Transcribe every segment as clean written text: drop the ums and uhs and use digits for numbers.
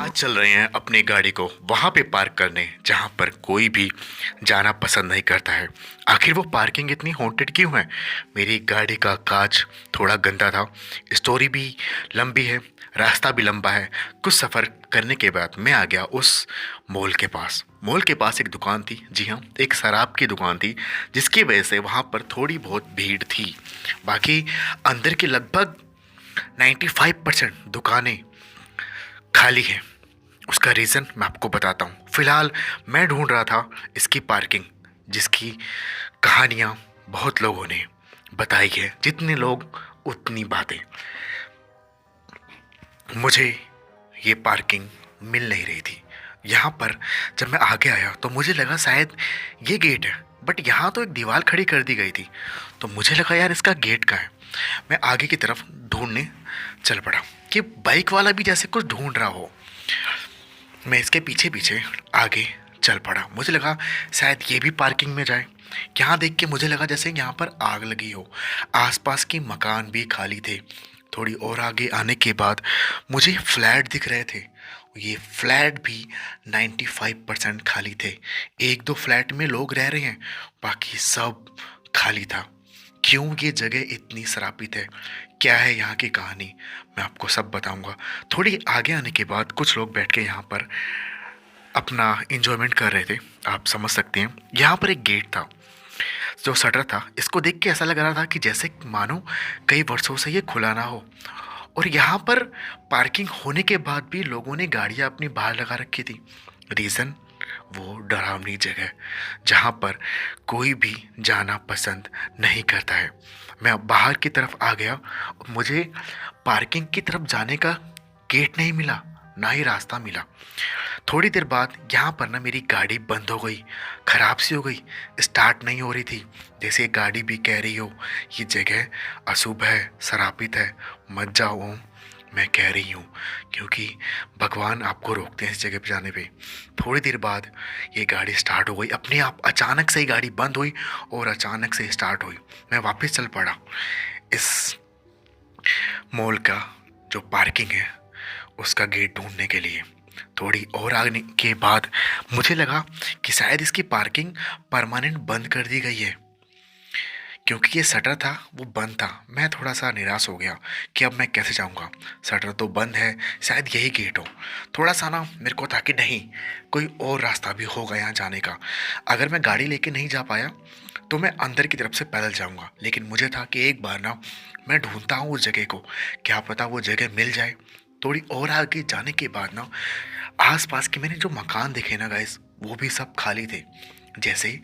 आज चल रहे हैं अपनी गाड़ी को वहाँ पे पार्क करने जहाँ पर कोई भी जाना पसंद नहीं करता है। आखिर वो पार्किंग इतनी हॉन्टेड क्यों है? मेरी गाड़ी का कांच थोड़ा गंदा था। स्टोरी भी लंबी है, रास्ता भी लंबा है। कुछ सफ़र करने के बाद मैं आ गया उस मॉल के पास। मॉल के पास एक दुकान थी, जी हाँ, एक शराब की दुकान थी, जिसकी वजह से वहाँ पर थोड़ी बहुत भीड़ थी। बाकी अंदर की लगभग 95% दुकानें खाली है। उसका रीज़न मैं आपको बताता हूँ। फ़िलहाल मैं ढूंढ रहा था इसकी पार्किंग, जिसकी कहानियाँ बहुत लोगों ने बताई है। जितने लोग उतनी बातें। मुझे ये पार्किंग मिल नहीं रही थी। यहाँ पर जब मैं आगे आया तो मुझे लगा शायद ये गेट है, बट यहाँ तो एक दीवार खड़ी कर दी गई थी। तो मुझे लगा यार इसका गेट कहाँ है। मैं आगे की तरफ ढूंढने चल पड़ा कि बाइक वाला भी जैसे कुछ ढूंढ रहा हो। मैं इसके पीछे पीछे आगे चल पड़ा। मुझे लगा शायद ये भी पार्किंग में जाए। यहाँ देख के मुझे लगा जैसे यहाँ पर आग लगी हो। आसपास के मकान भी खाली थे। थोड़ी और आगे आने के बाद मुझे फ्लैट दिख रहे थे। ये फ्लैट भी 95% खाली थे। एक दो फ्लैट में लोग रह रहे हैं, बाकी सब खाली था। क्यों ये जगह इतनी श्रापित है, क्या है यहाँ की कहानी, मैं आपको सब बताऊंगा। थोड़ी आगे आने के बाद कुछ लोग बैठ के यहाँ पर अपना इंजॉयमेंट कर रहे थे। आप समझ सकते हैं। यहाँ पर एक गेट था, जो शटर था। इसको देख के ऐसा लग रहा था कि जैसे मानो कई वर्षों से ये खुला ना हो। और यहाँ पर पार्किंग होने के बाद भी लोगों ने गाड़ियाँ अपनी बाहर लगा रखी थी। रीज़न, वो डरावनी जगह जहाँ पर कोई भी जाना पसंद नहीं करता है। मैं बाहर की तरफ आ गया और मुझे पार्किंग की तरफ जाने का गेट नहीं मिला, ना ही रास्ता मिला। थोड़ी देर बाद यहाँ पर ना मेरी गाड़ी बंद हो गई, ख़राब सी हो गई, स्टार्ट नहीं हो रही थी। जैसे गाड़ी भी कह रही हो ये जगह अशुभ है, श्रापित है, मत जाओ। मैं कह रही हूँ क्योंकि भगवान आपको रोकते हैं इस जगह पर जाने पे। थोड़ी देर बाद ये गाड़ी स्टार्ट हो गई अपने आप। अचानक से ही गाड़ी बंद हुई और अचानक से स्टार्ट हुई। मैं वापस चल पड़ा इस मॉल का जो पार्किंग है उसका गेट ढूंढने के लिए। थोड़ी और आने के बाद मुझे लगा कि शायद इसकी पार्किंग परमानेंट बंद कर दी गई है, क्योंकि ये शटर था वो बंद था। मैं थोड़ा सा निराश हो गया कि अब मैं कैसे जाऊंगा, शटर तो बंद है, शायद यही गेट हो। थोड़ा सा ना मेरे को था कि नहीं, कोई और रास्ता भी होगा यहाँ जाने का। अगर मैं गाड़ी लेके नहीं जा पाया तो मैं अंदर की तरफ से पैदल जाऊंगा। लेकिन मुझे था कि एक बार ना मैं ढूंढता हूँ उस जगह को, क्या पता वो जगह मिल जाए। थोड़ी और आगे जाने के बाद ना आसपास के मैंने जो मकान देखे ना गाइस, वो भी सब खाली थे। जैसे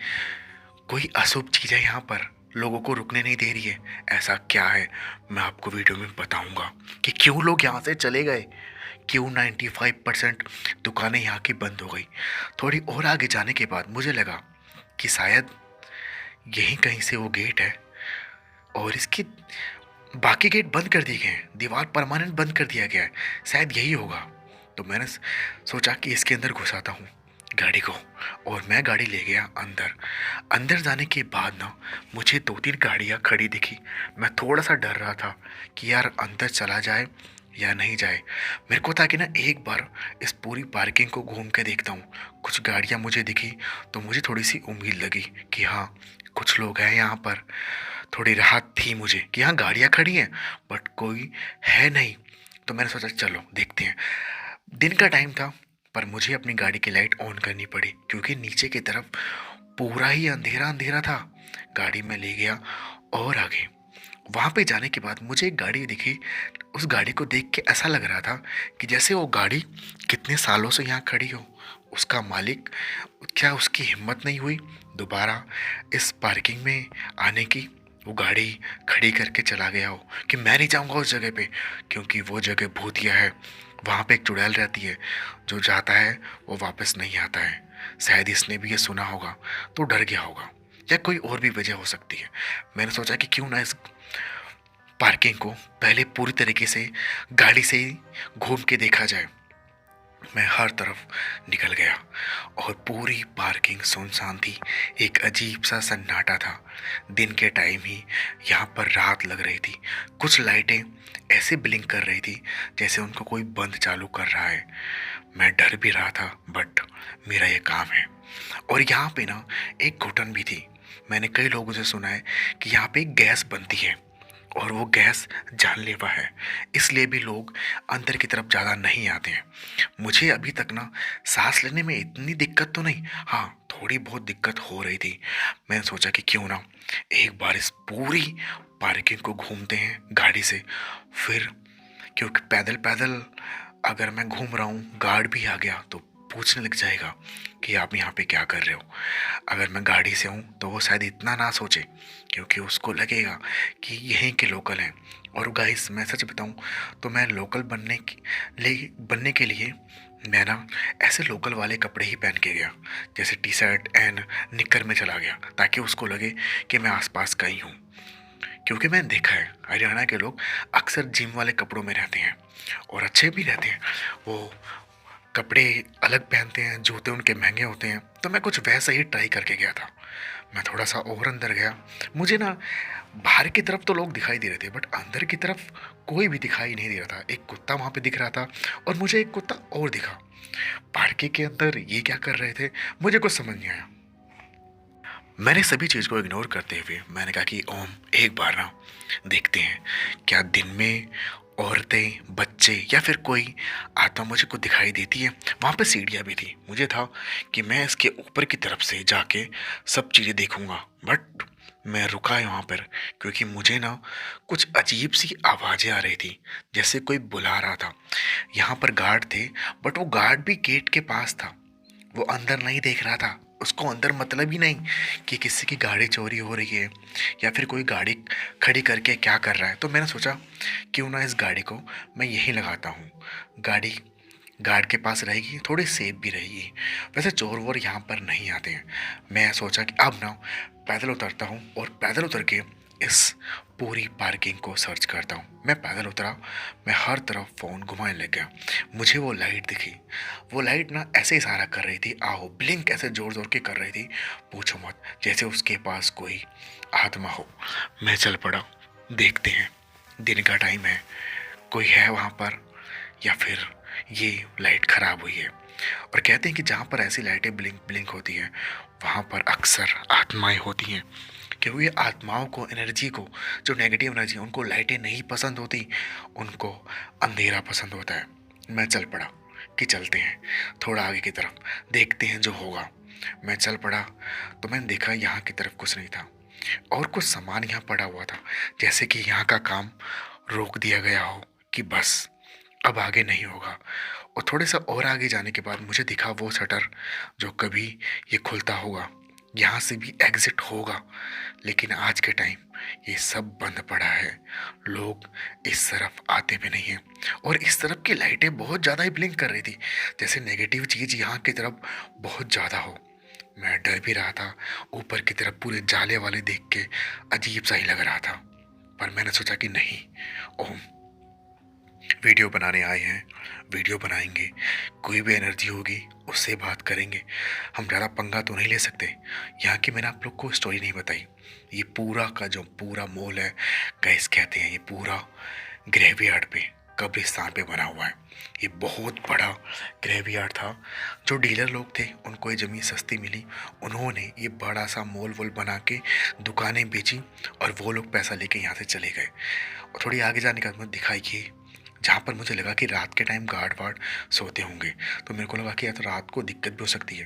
कोई अशुभ चीज़ है यहाँ पर, लोगों को रुकने नहीं दे रही है। ऐसा क्या है, मैं आपको वीडियो में बताऊंगा कि क्यों लोग यहाँ से चले गए, क्यों 95% दुकानें यहाँ की बंद हो गई। थोड़ी और आगे जाने के बाद मुझे लगा कि शायद यहीं कहीं से वो गेट है और इसकी बाकी गेट बंद कर दिए गए हैं, दीवार परमानेंट बंद कर दिया गया है, शायद यही होगा। तो मैंने सोचा कि इसके अंदर घुसाता हूँ गाड़ी को, और मैं गाड़ी ले गया अंदर। अंदर जाने के बाद ना मुझे दो तीन गाड़ियाँ खड़ी दिखी। मैं थोड़ा सा डर रहा था कि यार अंदर चला जाए या नहीं जाए। मेरे को था कि ना एक बार इस पूरी पार्किंग को घूम के देखता हूँ। कुछ गाड़ियाँ मुझे दिखी तो मुझे थोड़ी सी उम्मीद लगी कि हाँ कुछ लोग हैं यहाँ पर। थोड़ी राहत थी मुझे कि यहाँ गाड़ियाँ खड़ी हैं बट कोई है नहीं। तो मैंने सोचा चलो देखते हैं। दिन का टाइम था पर मुझे अपनी गाड़ी की लाइट ऑन करनी पड़ी, क्योंकि नीचे की तरफ पूरा ही अंधेरा अंधेरा था। गाड़ी में ले गया और आगे वहाँ पे जाने के बाद मुझे एक गाड़ी दिखी। उस गाड़ी को देख के ऐसा लग रहा था कि जैसे वो गाड़ी कितने सालों से यहाँ खड़ी हो। उसका मालिक, क्या उसकी हिम्मत नहीं हुई दोबारा इस पार्किंग में आने की, वो गाड़ी खड़ी करके चला गया हो कि मैं नहीं जाऊँगा उस जगह पे, क्योंकि वो जगह भूतिया है। वहाँ पे एक चुड़ैल रहती है, जो जाता है वो वापस नहीं आता है। शायद इसने भी ये सुना होगा तो डर गया होगा, या कोई और भी वजह हो सकती है। मैंने सोचा कि क्यों ना इस पार्किंग को पहले पूरी तरीके से गाड़ी से ही घूम के देखा जाए। मैं हर तरफ निकल गया और पूरी पार्किंग सुनसान थी। एक अजीब सा सन्नाटा था। दिन के टाइम ही यहाँ पर रात लग रही थी। कुछ लाइटें ऐसे ब्लिंक कर रही थी जैसे उनको कोई बंद चालू कर रहा है। मैं डर भी रहा था, बट मेरा ये काम है। और यहाँ पे ना एक घुटन भी थी। मैंने कई लोगों से सुना है कि यहाँ पे एक गैस बनती है और वो गैस जानलेवा है, इसलिए भी लोग अंदर की तरफ ज़्यादा नहीं आते हैं। मुझे अभी तक ना सांस लेने में इतनी दिक्कत तो नहीं, हाँ थोड़ी बहुत दिक्कत हो रही थी। मैंने सोचा कि क्यों ना एक बार इस पूरी पार्किंग को घूमते हैं गाड़ी से। फिर क्योंकि पैदल पैदल अगर मैं घूम रहा हूँ, गार्ड भी आ गया तो पूछने लग जाएगा कि आप यहाँ पे क्या कर रहे हो। अगर मैं गाड़ी से हूँ तो वो शायद इतना ना सोचे, क्योंकि उसको लगेगा कि यहीं के लोकल हैं। और गाइस मैं सच बताऊँ तो मैं लोकल बनने के लिए मैं ना ऐसे लोकल वाले कपड़े ही पहन के गया, जैसे टी शर्ट एंड निक्कर में चला गया, ताकि उसको लगे कि मैं आसपास का ही हूँ। क्योंकि मैंने देखा है हरियाणा के लोग अक्सर जिम वाले कपड़ों में रहते हैं और अच्छे भी रहते हैं। वो कपड़े अलग पहनते हैं, जूते उनके महंगे होते हैं। तो मैं कुछ वैसा ही ट्राई करके गया था। मैं थोड़ा सा और अंदर गया। मुझे ना बाहर की तरफ तो लोग दिखाई दे रहे थे, बट अंदर की तरफ कोई भी दिखाई नहीं दे रहा था। एक कुत्ता वहाँ पे दिख रहा था और मुझे एक कुत्ता और दिखा। पार्किंग के अंदर ये क्या कर रहे थे मुझे कुछ समझ नहीं आया। मैंने सभी चीज़ को इग्नोर करते हुए मैंने कहा कि ओम एक बार ना देखते हैं क्या दिन में औरतें, बच्चे या फिर कोई आत्मा मुझे को दिखाई देती है। वहाँ पे सीढ़ियाँ भी थी। मुझे था कि मैं इसके ऊपर की तरफ से जाके सब चीज़ें देखूँगा, बट मैं रुका है वहाँ पर, क्योंकि मुझे ना कुछ अजीब सी आवाज़ें आ रही थी, जैसे कोई बुला रहा था। यहाँ पर गार्ड थे, बट वो गार्ड भी गेट के पास था। वो अंदर नहीं देख रहा था। उसको अंदर मतलब ही नहीं कि किसी की गाड़ी चोरी हो रही है या फिर कोई गाड़ी खड़ी करके क्या कर रहा है। तो मैंने सोचा क्यों ना इस गाड़ी को मैं यहीं लगाता हूँ। गाड़ी गार्ड के पास रहेगी, थोड़ी सेफ भी रहेगी। वैसे चोर वोर यहाँ पर नहीं आते हैं। मैं सोचा कि अब ना पैदल उतरता हूँ और पैदल उतर के इस पूरी पार्किंग को सर्च करता हूँ। मैं पैदल उतरा, मैं हर तरफ फ़ोन घुमाने लग गया। मुझे वो लाइट दिखी। वो लाइट ना ऐसे इशारा कर रही थी, आओ, ब्लिंक ऐसे ज़ोर ज़ोर के कर रही थी, पूछो मत, जैसे उसके पास कोई आत्मा हो। मैं चल पड़ा, देखते हैं दिन का टाइम है, कोई है वहाँ पर या फिर ये लाइट ख़राब हुई है। और कहते हैं कि जहाँ पर ऐसी लाइटें ब्लिंक ब्लिंक होती हैं वहाँ पर अक्सर आत्माएं होती हैं, क्योंकि ये आत्माओं को, एनर्जी को, जो नेगेटिव एनर्जी, उनको लाइटें नहीं पसंद होती, उनको अंधेरा पसंद होता है। मैं चल पड़ा कि चलते हैं थोड़ा आगे की तरफ, देखते हैं जो होगा। मैं चल पड़ा तो मैंने देखा यहाँ की तरफ कुछ नहीं था और कुछ सामान यहाँ पड़ा हुआ था, जैसे कि यहाँ का काम रोक दिया गया हो कि बस अब आगे नहीं होगा। और थोड़े सा और आगे जाने के बाद मुझे दिखा वो शटर जो कभी ये खुलता होगा, यहाँ से भी एग्ज़िट होगा, लेकिन आज के टाइम ये सब बंद पड़ा है। लोग इस तरफ आते भी नहीं हैं और इस तरफ की लाइटें बहुत ज़्यादा ही ब्लिंक कर रही थी, जैसे नेगेटिव चीज़ यहाँ की तरफ बहुत ज़्यादा हो। मैं डर भी रहा था। ऊपर की तरफ पूरे जाले वाले देख के अजीब सा ही लग रहा था, पर मैंने सोचा कि नहीं ओम, वीडियो बनाने आए हैं, वीडियो बनाएंगे, कोई भी एनर्जी होगी उससे बात करेंगे। हम ज़्यादा पंगा तो नहीं ले सकते। यहाँ की मैंने आप लोग को स्टोरी नहीं बताई। ये पूरा का जो पूरा मॉल है, गैस कहते हैं, ये पूरा ग्रेवयार्ड पे, कब्रिस्तान पे बना हुआ है। ये बहुत बड़ा ग्रेवयार्ड था। जो डीलर लोग थे उनको ये ज़मीन सस्ती मिली, उन्होंने ये बड़ा सा मॉल वॉल बना के दुकानें बेची और वो लोग पैसा लेके यहाँ से चले गए। और थोड़ी आगे जाने के बाद मुझे दिखाई कि जहाँ पर मुझे लगा कि रात के टाइम गार्ड वार्ड सोते होंगे, तो मेरे को लगा कि या तो रात को दिक्कत भी हो सकती है,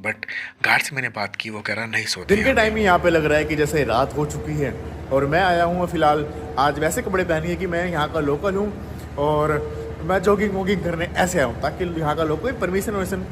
बट गार्ड से मैंने बात की, वो कह रहा नहीं सोते। दिन के टाइम ही यहाँ पे लग रहा है कि जैसे रात हो चुकी है और मैं आया हूँ फिलहाल आज वैसे कपड़े पहनिए कि मैं यहाँ का लोकल हूँ और मैं जॉगिंग वॉगिंग करने ऐसे आया हूँ, ताकि यहाँ का लोग कोई परमिशन वर्मिशन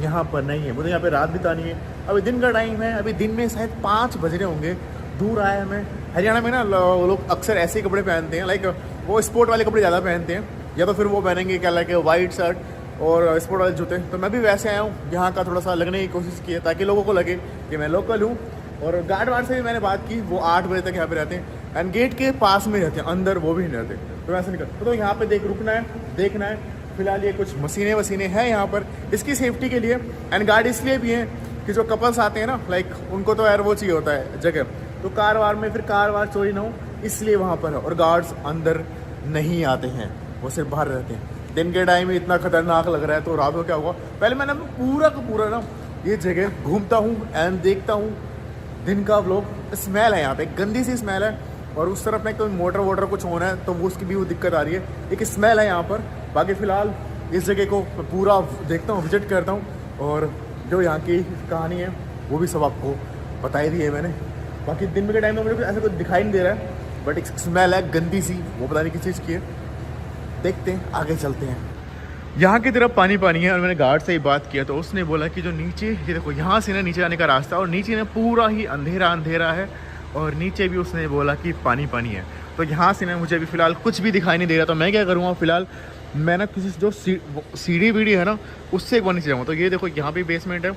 यहाँ पर नहीं है। मुझे यहाँ पे रात बितानी है। अभी दिन का टाइम है, अभी दिन में शायद 5 बज रहे होंगे। दूर आया मैं। हरियाणा में ना लोग अक्सर ऐसे ही कपड़े पहनते हैं, लाइक वो स्पोर्ट वाले कपड़े ज़्यादा पहनते हैं, या तो फिर वो पहनेंगे क्या लाइक वाइट शर्ट और स्पोर्ट वाले जूते। तो मैं भी वैसे आया हूँ, यहाँ का थोड़ा सा लगने की कोशिश की है ताकि लोगों को लगे कि मैं लोकल हूँ। और गार्ड वार्ड से भी मैंने बात की, वो 8 बजे तक यहाँ पे रहते हैं एंड गेट के पास में रहते हैं, अंदर वो भी नहीं रहते। तो वैसे निकल तो यहाँ पे रुकना है, देखना है फिलहाल ये कुछ मशीनें वसीनें हैं यहाँ पर इसकी सेफ्टी के लिए, एंड गार्ड इसलिए भी हैं कि जो कपल्स आते हैं ना, लाइक उनको तो यार वो चाहिए होता है जगह, तो कार वार में फिर कार वार चोरी ना हो, इसलिए वहाँ पर है। और गार्ड्स अंदर नहीं आते हैं, वो सिर्फ बाहर रहते हैं। दिन के टाइम में इतना खतरनाक लग रहा है, तो रात को क्या हुआ, पहले मैंने पूरा का पूरा ना ये जगह घूमता हूँ एंड देखता हूँ दिन का व्लॉग। स्मेल है यहाँ पे, गंदी सी स्मेल है, और उस तरफ में कोई मोटर वोटर कुछ होना है तो वो उसकी भी वो दिक्कत आ रही है, एक स्मेल है यहाँ पर। बाकी फ़िलहाल इस जगह को पूरा देखता हूँ, विजिट करता हूँ, और जो यहाँ की कहानी है वो भी सब आपको बता ही दी है मैंने। बाकी दिन के टाइम में मुझे कुछ ऐसा कुछ दिखाई नहीं दे रहा है, बट एक स्मेल है गंदी सी, वो पता नहीं किस चीज़ की है। देखते हैं, आगे चलते हैं। यहाँ की तरफ पानी पानी है, और मैंने गार्ड से ही बात किया तो उसने बोला कि जो नीचे, ये देखो यहाँ से ना नीचे जाने का रास्ता, और नीचे ना पूरा ही अंधेरा अंधेरा है, और नीचे भी उसने बोला कि पानी पानी है। तो यहाँ से ना मुझे अभी फ़िलहाल कुछ भी दिखाई नहीं दे रहा, तो मैं क्या करूँगा फ़िलहाल, मैं ना किसी जो सीढ़ी वीढ़ी है ना उससे एक बार नीचे जाऊँगा। तो ये देखो यहाँ पे बेसमेंट है,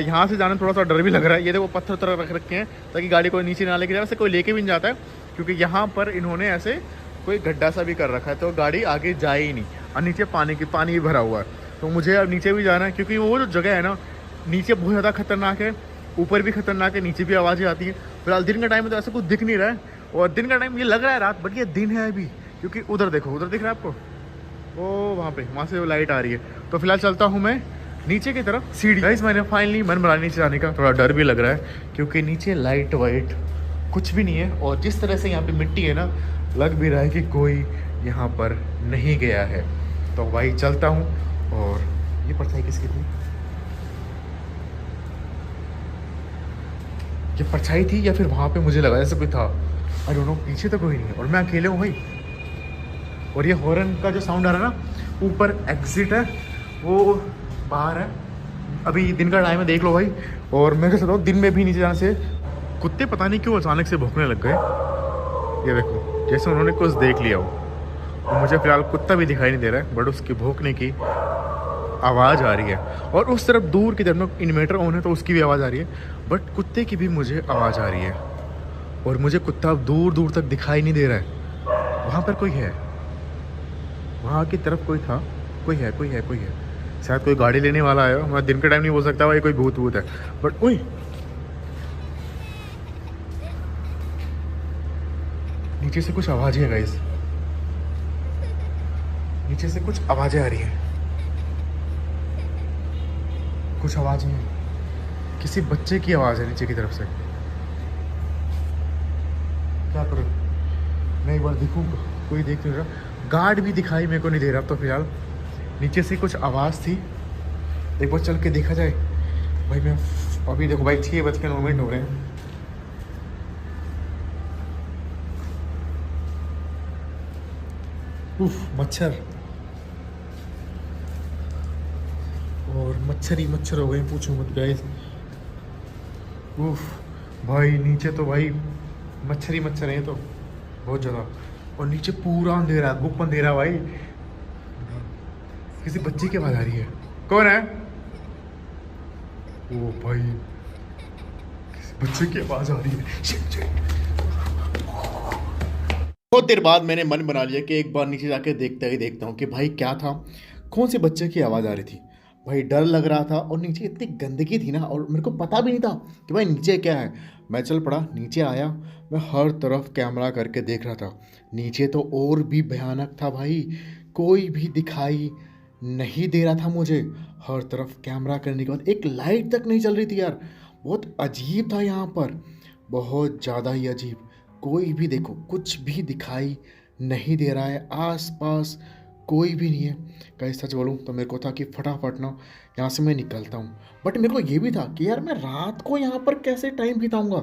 यहाँ से जाने में थोड़ा सा डर भी लग रहा है। ये देखो पत्थर उत्थर रख रखे हैं ताकि गाड़ी को नीचे ना लेके जाए, वैसे कोई लेके भी नहीं जाता है, क्योंकि यहाँ पर इन्होंने ऐसे कोई गड्ढा सा भी कर रखा है, तो गाड़ी आगे जाए ही नहीं, और नीचे पानी भी भरा हुआ है। तो मुझे अब नीचे भी जाना है, क्योंकि वो जो जगह है ना, नीचे बहुत ज़्यादा खतरनाक है, ऊपर भी खतरनाक है, नीचे भी आवाज़ें आती हैं। फिलहाल दिन का टाइम में तो ऐसा कुछ दिख नहीं रहा है, और दिन का टाइम ये लग रहा है रात, बट ये दिन है अभी, क्योंकि उधर देखो, उधर दिख रहा है आपको, वो वहाँ से वो लाइट आ रही है। तो फिलहाल चलता हूँ मैं नीचे की तरफ सीढ़ी। गाइस मैंने फाइनली मन बना नीचे जाने का, थोड़ा डर भी लग रहा है क्योंकि नीचे लाइट वाइट कुछ भी नहीं है, और जिस तरह से यहाँ पे मिट्टी है ना, लग भी रहा है कि कोई यहाँ पर नहीं गया है। तो भाई चलता हूँ। और ये परछाई किसकी थी? ये परछाई थी या फिर वहाँ पे मुझे लगा जैसे कोई था, आई डोंट नो। पीछे तो कोई नहीं है और मैं अकेले हूँ भाई। और ये हॉर्न का जो साउंड आ रहा है ना, ऊपर एग्जिट है, वो बाहर है। अभी दिन का टाइम है, देख लो भाई। और मैं क्या दिन में भी नीचे जाने से कुत्ते पता नहीं क्यों अचानक से भौंकने लग गए। ये देखो, जैसे उन्होंने कुछ देख लिया हो। और मुझे फिलहाल कुत्ता भी दिखाई नहीं दे रहा है, बट उसके भौंकने की आवाज़ आ रही है। और उस तरफ दूर की तरफ में इन्वर्टर ऑन है तो उसकी भी आवाज़ आ रही है, बट कुत्ते की भी मुझे आवाज़ आ रही है। और मुझे कुत्ता अब दूर दूर तक दिखाई नहीं दे रहा है। वहाँ पर कोई है, वहाँ की तरफ कोई था, कोई है, कोई है, कोई है। शायद कोई गाड़ी लेने वाला है। मैं दिन का टाइम नहीं बोल सकता भाई, कोई भूत भूत है, बट ओए नीचे से कुछ आवाज़ें है गाइस, नीचे से कुछ आवाज़ें आ रही हैं, कुछ आवाज़ें हैं, किसी बच्चे की आवाज़ है नीचे की तरफ से। क्या करूँ मैं, एक बार देखूँगा, कोई देख नहीं रहा। गार्ड भी दिखाई मेरे को नहीं दे रहा। तो फिलहाल नीचे से कुछ आवाज़ थी, एक बार चल के देखा जाए भाई। मैं अभी देखो भाई 6:09 हो रहे हैं। उफ, मच्छर, और मच्छर ही मच्छर हो गए, पूछो मत गाइस। उफ भाई, नीचे तो भाई मच्छर ही मच्छर है तो बहुत ज़्यादा। और नीचे पूरा अंधेरा, गुप अंधेरा भाई। किसी बच्चे की आवाज़ आ रही है। कौन है? ओ भाई, किसी बच्चे की आवाज़ आ रही है। बहुत देर बाद मैंने मन बना लिया कि एक बार नीचे जाके देखता हूँ कि भाई क्या था, कौन से बच्चे की आवाज़ आ रही थी। भाई डर लग रहा था, और नीचे इतनी गंदगी थी ना, और मेरे को पता भी नहीं था कि भाई नीचे क्या है। मैं चल पड़ा, नीचे आया, मैं हर तरफ कैमरा करके देख रहा था। नीचे तो और भी भयानक था भाई, कोई भी दिखाई नहीं दे रहा था मुझे। हर तरफ कैमरा करने के बाद एक लाइट तक नहीं चल रही थी यार। बहुत अजीब था यहाँ पर, बहुत ज़्यादा ही अजीब। कोई भी देखो, कुछ भी दिखाई नहीं दे रहा है, आस पास कोई भी नहीं है। कहीं सच बोलूँ तो मेरे को था कि फटाफट ना यहाँ से मैं निकलता हूँ। बट मेरे को ये भी था कि यार मैं रात को यहाँ पर कैसे टाइम बिताऊँगा,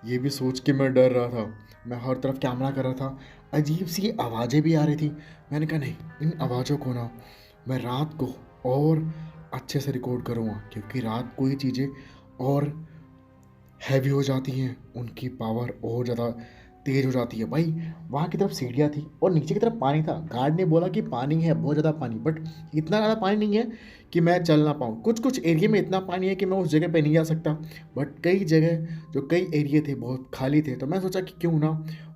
ये भी सोच के मैं डर रहा था। मैं हर तरफ कैमरा कर रहा था, अजीब सी आवाज़ें भी आ रही थी। मैंने कहा नहीं, इन आवाज़ों को ना मैं रात को और अच्छे से रिकॉर्ड करूँगा, क्योंकि रात को ये चीज़ें और हैवी हो जाती हैं, उनकी पावर और ज़्यादा तेज़ हो जाती है भाई। वहाँ की तरफ सीढ़ियाँ थी और नीचे की तरफ पानी था। गार्ड ने बोला कि पानी है, बहुत ज़्यादा पानी, बट इतना ज़्यादा पानी नहीं है कि मैं चल ना पाऊँ। कुछ कुछ एरिया में इतना पानी है कि मैं उस जगह पे नहीं जा सकता, बट कई जगह जो कई एरिया थे बहुत खाली थे, तो मैं सोचा कि क्यों ना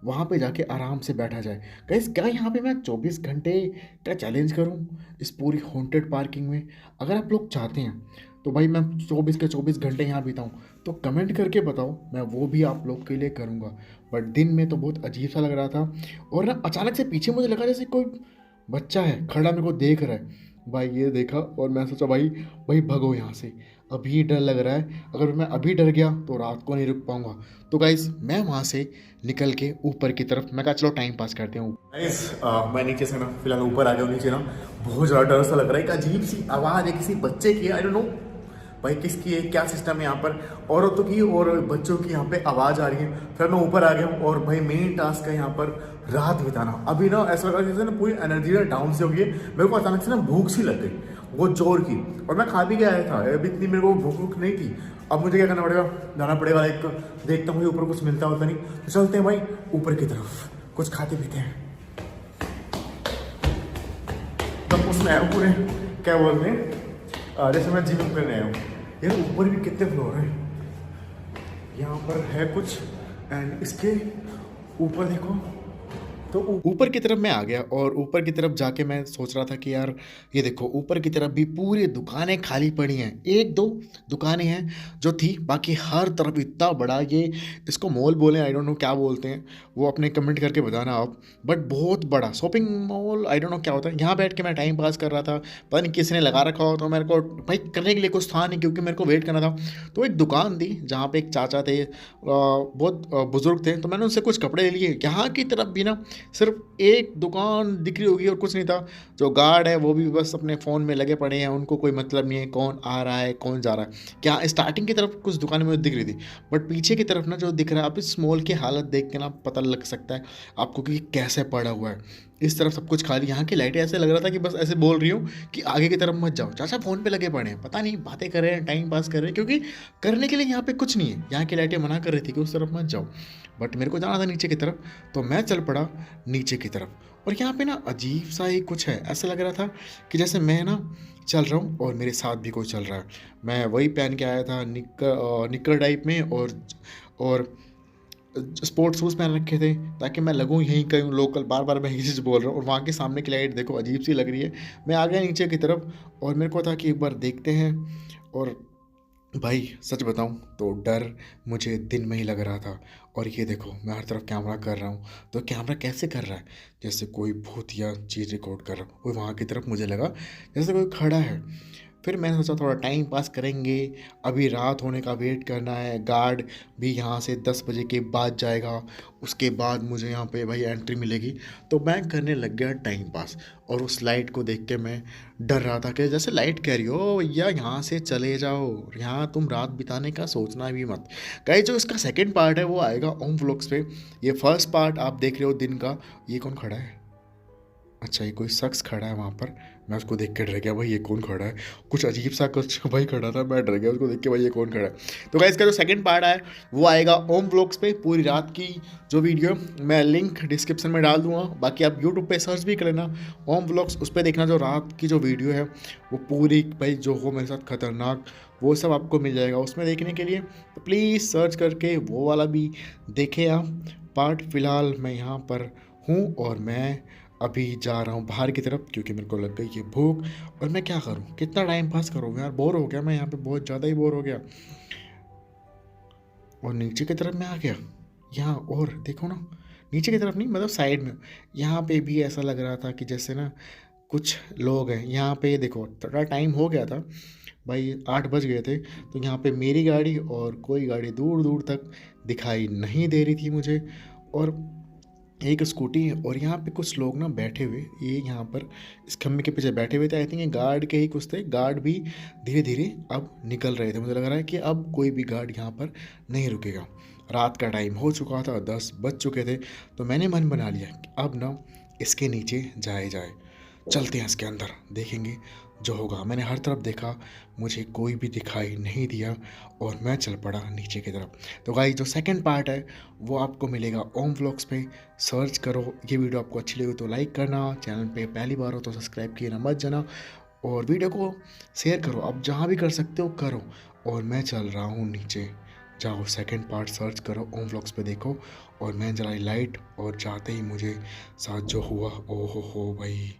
वहाँ पे जाके आराम से बैठा जाए। गाइस, क्या यहाँ पे मैं 24 घंटे का चैलेंज करूँ इस पूरी हॉन्टेड पार्किंग में? अगर आप लोग चाहते हैं तो भाई मैं 24 के 24 घंटे यहाँ बिताऊँ, तो कमेंट करके बताओ, मैं वो भी आप लोग के लिए करूँगा। बट दिन में तो बहुत अजीब सा लग रहा था। और ना अचानक से पीछे मुझे लगा जैसे कोई बच्चा है खड़ा मेरे को देख रहा है। भाई ये देखा और मैं सोचा भाई भाई भगो यहाँ से, अभी डर लग रहा है। अगर मैं अभी डर गया तो रात को नहीं रुक पाऊंगा। तो गाइस मैं वहाँ से निकल के ऊपर की तरफ, मैं कहा चलो टाइम पास करते हूँ। गाइस मैं नीचे से ना फिलहाल ऊपर आ गया हूँ। नीचे ना बहुत ज़्यादा डर सा लग रहा है। एक अजीब सी आवाज़ है किसी बच्चे की, आई डोंट नो भाई किसकी है, क्या सिस्टम है यहाँ पर। औरतों की और बच्चों की यहाँ पे आवाज़ आ रही है। फिर मैं ऊपर आ गया हूँ और भाई मेन टास्क है यहाँ पर रात बिताना। अभी ना ऐसा लग रहा है जैसे ना पूरी एनर्जी ना डाउन से हो गई है। मेरे को अचानक से ना भूख सी लग गई, वो जोर की, और मैं खा भी गया था। अभी इतनी मेरे को भूख नहीं थी। अब मुझे क्या करना पड़ेगा, जाना पड़ेगा। एक देखता हूँ ऊपर कुछ मिलता होता नहीं, तो चलते हैं भाई ऊपर की तरफ, कुछ खाते पीते हैं। तब उसमें आया पूरे क्या बोलते हैं, जैसे मैं जिम करने आया हूँ। यार ऊपर भी कितने फ्लोर हैं, यहाँ पर है कुछ, एंड इसके ऊपर देखो। तो ऊपर की तरफ मैं आ गया और ऊपर की तरफ जाके मैं सोच रहा था कि यार ये देखो ऊपर की तरफ भी पूरी दुकानें खाली पड़ी हैं। एक दो दुकानें हैं जो थी, बाकी हर तरफ इतना बड़ा, ये इसको मॉल बोलें, आई डोंट नो क्या बोलते हैं, वो अपने कमेंट करके बताना आप। बट बहुत बड़ा shopping mall, I don't know क्या होता है। यहाँ बैठ के मैं टाइम पास कर रहा था, पता नहीं किसी ने लगा रखा हो, तो मेरे को भाई करने के लिए कुछ था नहीं क्योंकि मेरे को वेट करना था। तो एक दुकान थी जहाँ पे एक चाचा थे, बहुत बुज़ुर्ग थे, तो मैंने उनसे कुछ कपड़े ले लिए। यहाँ की तरफ भी ना सिर्फ एक दुकान दिख रही होगी और कुछ नहीं था। जो गार्ड है वो भी बस अपने फ़ोन में लगे पड़े हैं, उनको कोई मतलब नहीं है कौन आ रहा है कौन जा रहा है। क्या स्टार्टिंग की तरफ कुछ दुकानें मुझे दिख रही थी, बट पीछे की तरफ ना जो दिख रहा है, आप इस मॉल की हालत देख के ना पता लग सकता है आपको कि कैसे पड़ा हुआ है। इस तरफ सब कुछ खाली, यहाँ की लाइटें ऐसे लग रहा था कि बस ऐसे बोल रही हूँ कि आगे की तरफ मत जाओ। चाचा फ़ोन पे लगे पड़े हैं, पता नहीं बातें कर रहे हैं, टाइम पास कर रहे हैं, क्योंकि करने के लिए यहाँ पे कुछ नहीं है। यहाँ की लाइटें मना कर रही थी कि उस तरफ मत जाओ, बट मेरे को जाना था नीचे की तरफ, तो मैं चल पड़ा नीचे की तरफ। और यहाँ पे ना अजीब सा ही कुछ है, ऐसा लग रहा था कि जैसे मैं ना चल रहा हूँ और मेरे साथ भी कोई चल रहा है। मैं वही पहन के आया था, निक्कर टाइप में, और स्पोर्ट्स शूज़ पहन रखे थे ताकि मैं लगूँ यहीं कहीं लोकल। बार बार मैं यही चीज़ बोल रहा हूँ। और वहाँ के सामने की लाइट देखो अजीब सी लग रही है। मैं आ गया नीचे की तरफ और मेरे को था कि एक बार देखते हैं। और भाई सच बताऊं तो डर मुझे दिन में ही लग रहा था। और ये देखो मैं हर तरफ कैमरा कर रहा हूँ, तो कैमरा कैसे कर रहा है, जैसे कोई भूतिया चीज़ रिकॉर्ड कर रहा हूँ। वो वहाँ की तरफ मुझे लगा जैसे कोई खड़ा है। फिर मैंने सोचा थोड़ा टाइम पास करेंगे, अभी रात होने का वेट करना है। गार्ड भी यहाँ से 10 बजे के बाद जाएगा, उसके बाद मुझे यहाँ पे भाई एंट्री मिलेगी। तो मैं करने लग गया टाइम पास, और उस लाइट को देख के मैं डर रहा था कि जैसे लाइट कह रही हो भैया यहाँ से चले जाओ, यहाँ तुम रात बिताने का सोचना भी मत। गाइस जो इसका सेकंड पार्ट है वो आएगा ओम व्लॉग्स पे। ये फर्स्ट पार्ट आप देख रहे हो दिन का। ये कौन खड़ा है? अच्छा ये कोई शख्स खड़ा है वहाँ पर। मैं उसको देख के डर गया, भाई ये कौन खड़ा है, कुछ अजीब सा कुछ भाई खड़ा था, मैं डर गया उसको देख के, भाई ये कौन खड़ा है। तो गाइस इसका जो सेकंड पार्ट है वो आएगा ओम व्लॉग्स पे। पूरी रात की जो वीडियो मैं लिंक डिस्क्रिप्शन में डाल दूंगा, बाकी आप यूट्यूब पे सर्च भी कर लेना ओम व्लॉग्स, उस पर देखना। जो रात की जो वीडियो है वो पूरी भाई जो हो मेरे साथ खतरनाक, वो सब आपको मिल जाएगा उसमें देखने के लिए। तो प्लीज़ सर्च करके वो वाला भी देखें आप पार्ट। फ़िलहाल मैं यहाँ पर हूँ और मैं अभी जा रहा हूँ बाहर की तरफ क्योंकि मेरे को लग गई ये भूख। और मैं क्या करूँ, कितना टाइम पास करूँ यार, बोर हो गया मैं यहाँ पे, बहुत ज़्यादा ही बोर हो गया। और नीचे की तरफ मैं आ गया यहाँ, और देखो ना नीचे की तरफ नहीं मतलब साइड में, यहाँ पे भी ऐसा लग रहा था कि जैसे ना कुछ लोग हैं यहाँ पे। देखो थोड़ा टाइम हो गया था भाई, 8 बज गए थे। तो यहाँ पे मेरी गाड़ी और कोई गाड़ी दूर दूर तक दिखाई नहीं दे रही थी मुझे, और एक स्कूटी। और यहाँ पे कुछ लोग ना बैठे हुए, ये यहाँ पर इस खम्भे के पीछे बैठे हुए थे। आई थिंक ये गार्ड के ही कुछ थे। गार्ड भी धीरे धीरे अब निकल रहे थे। मुझे लग रहा है कि अब कोई भी गार्ड यहाँ पर नहीं रुकेगा। रात का टाइम हो चुका था, 10 बज चुके थे। तो मैंने मन बना लिया कि अब ना इसके नीचे जाए चलते हैं इसके अंदर, देखेंगे जो होगा। मैंने हर तरफ देखा, मुझे कोई भी दिखाई नहीं दिया और मैं चल पड़ा नीचे की तरफ। तो गाइस जो सेकंड पार्ट है वो आपको मिलेगा ओम व्लॉग्स पे, सर्च करो। ये वीडियो आपको अच्छी लगी तो लाइक करना, चैनल पे पहली बार हो तो सब्सक्राइब किए ना मत जाना, और वीडियो को शेयर करो, अब जहाँ भी कर सकते हो करो। और मैं चल रहा हूँ नीचे, जाओ सेकंड पार्ट सर्च करो, ओम व्लॉग्स पे देखो। और मैं जलाई लाइट और जाते ही मुझे साथ जो हुआ, ओ हो भाई।